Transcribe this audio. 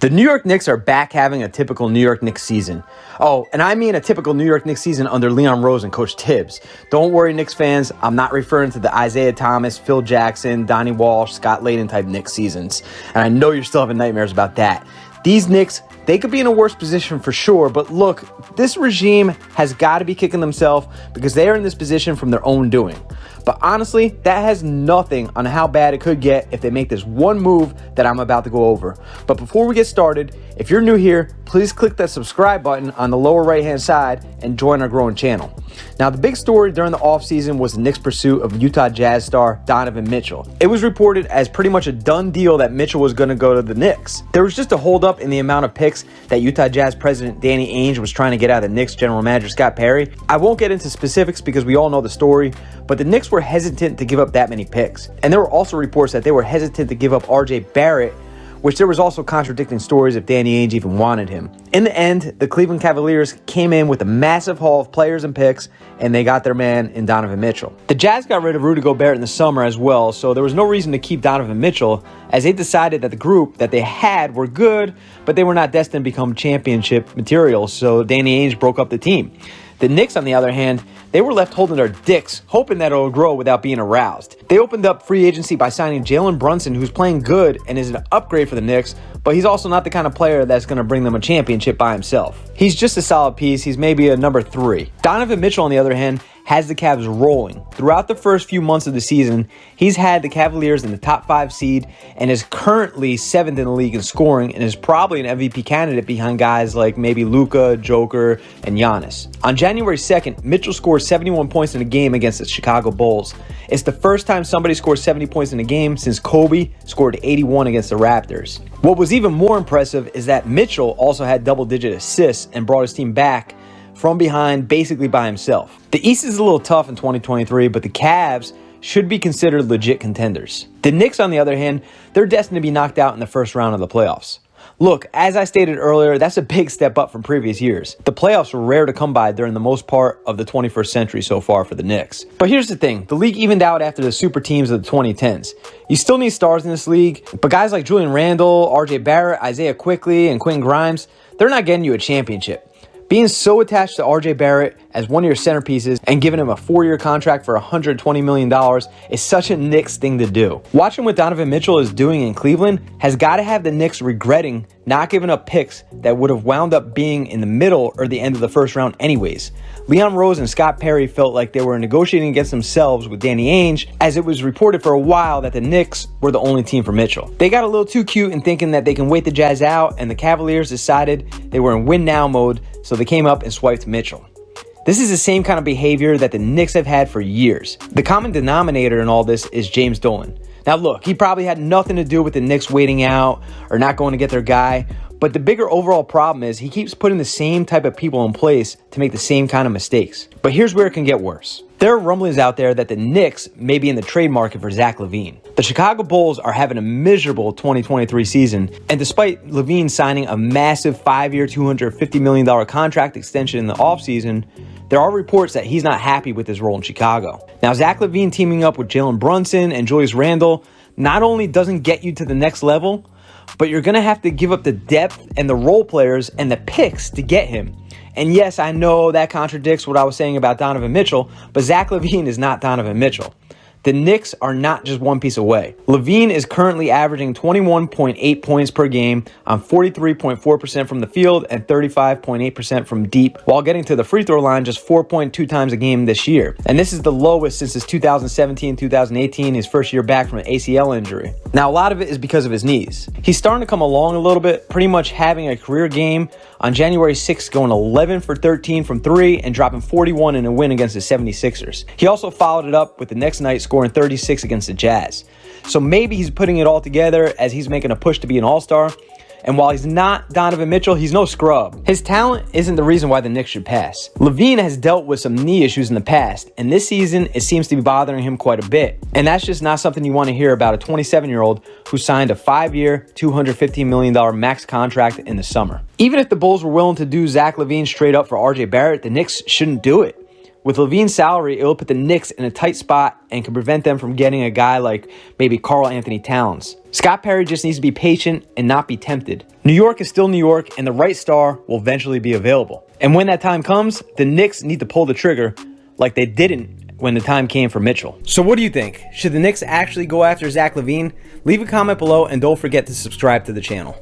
The New York Knicks are back having a typical New York Knicks season. Oh, and I mean a typical New York Knicks season under Leon Rose and Coach Tibbs. Don't worry, Knicks fans. I'm not referring to the Isaiah Thomas, Phil Jackson, Donnie Walsh, Scott Layden type Knicks seasons. And I know you're still having nightmares about that. These Knicks, they could be in a worse position for sure, but look, this regime has got to be kicking themselves because they are in this position from their own doing. But honestly, that has nothing on how bad it could get if they make this one move that I'm about to go over. But before we get started, if you're new here, please click that subscribe button on the lower right-hand side and join our growing channel. Now, the big story during the offseason was the Knicks' pursuit of Utah Jazz star Donavan Mitchell. It was reported as pretty much a done deal that Mitchell was going to go to the Knicks. There was just a holdup in the amount of picks that Utah Jazz president Danny Ainge was trying to get out of the Knicks general manager Scott Perry. I won't get into specifics because we all know the story, but the Knicks were hesitant to give up that many picks. And there were also reports that they were hesitant to give up RJ Barrett, which there was also contradicting stories if Danny Ainge even wanted him. In the end, the Cleveland Cavaliers came in with a massive haul of players and picks, and they got their man in Donovan Mitchell. The Jazz got rid of Rudy Gobert in the summer as well, so there was no reason to keep Donovan Mitchell, as they decided that the group that they had were good, but they were not destined to become championship material, so Danny Ainge broke up the team. The Knicks, on the other hand, they were left holding their dicks, hoping that it would grow without being aroused. They opened up free agency by signing Jalen Brunson, who's playing good and is an upgrade for the Knicks, but he's also not the kind of player that's going to bring them a championship by himself. He's just a solid piece. He's maybe a number 3. Donovan Mitchell, on the other hand, has the Cavs rolling. Throughout the first few months of the season, he's had the Cavaliers in the top 5 seed and is currently 7th in the league in scoring and is probably an MVP candidate behind guys like maybe Luka, Joker, and Giannis. On January 2nd, Mitchell scored 71 points in a game against the Chicago Bulls. It's the first time somebody scored 70 points in a game since Kobe scored 81 against the Raptors. What was even more impressive is that Mitchell also had double-digit assists and brought his team back from behind basically by himself. The East is a little tough in 2023, but the Cavs should be considered legit contenders. The Knicks, on the other hand, they're destined to be knocked out in the first round of the playoffs. Look, as I stated earlier, that's a big step up from previous years. The playoffs were rare to come by during the most part of the 21st century so far for the Knicks. But here's the thing, the league evened out after the super teams of the 2010s. You still need stars in this league, but guys like Julian Randle, RJ Barrett, Isaiah Quickly, and Quentin Grimes, they're not getting you a championship. Being so attached to RJ Barrett as one of your centerpieces and giving him a 4-year contract for $120 million is such a Knicks thing to do. Watching what Donovan Mitchell is doing in Cleveland has got to have the Knicks regretting not giving up picks that would have wound up being in the middle or the end of the first round anyways. Leon Rose and Scott Perry felt like they were negotiating against themselves with Danny Ainge, as it was reported for a while that the Knicks were the only team for Mitchell. They got a little too cute in thinking that they can wait the Jazz out, and the Cavaliers decided they were in win now mode, so they came up and swiped Mitchell. This is the same kind of behavior that the Knicks have had for years. The common denominator in all this is James Dolan. Now look, he probably had nothing to do with the Knicks waiting out or not going to get their guy, but the bigger overall problem is he keeps putting the same type of people in place to make the same kind of mistakes. But here's where it can get worse. There are rumblings out there that the Knicks may be in the trade market for Zach Levine. The Chicago Bulls are having a miserable 2023 season, and despite Levine signing a massive 5-year, $250 million contract extension in the offseason, there are reports that he's not happy with his role in Chicago. Now, Zach Levine teaming up with Jalen Brunson and Julius Randle not only doesn't get you to the next level, but you're going to have to give up the depth and the role players and the picks to get him. And yes, I know that contradicts what I was saying about Donovan Mitchell, but Zach Levine is not Donovan Mitchell. The Knicks are not just one piece away. Levine is currently averaging 21.8 points per game on 43.4% from the field and 35.8% from deep, while getting to the free throw line just 4.2 times a game this year. And this is the lowest since his 2017-2018, his first year back from an ACL injury. Now, a lot of it is because of his knees. He's starting to come along a little bit, pretty much having a career game on January 6th, going 11 for 13 from 3 and dropping 41 in a win against the 76ers. He also followed it up with the next night scoring 36 against the Jazz. So maybe he's putting it all together as he's making a push to be an all-star. And while he's not Donovan Mitchell, he's no scrub. His talent isn't the reason why the Knicks should pass. Levine has dealt with some knee issues in the past, and this season it seems to be bothering him quite a bit. And that's just not something you want to hear about a 27-year-old who signed a 5-year, $215 million max contract in the summer. Even if the Bulls were willing to do Zach Levine straight up for RJ Barrett, the Knicks shouldn't do it. With Levine's salary, it will put the Knicks in a tight spot and can prevent them from getting a guy like maybe Karl Anthony Towns. Scott Perry just needs to be patient and not be tempted. New York is still New York, and the right star will eventually be available. And when that time comes, the Knicks need to pull the trigger like they didn't when the time came for Mitchell. So what do you think? Should the Knicks actually go after Zach Levine? Leave a comment below and don't forget to subscribe to the channel.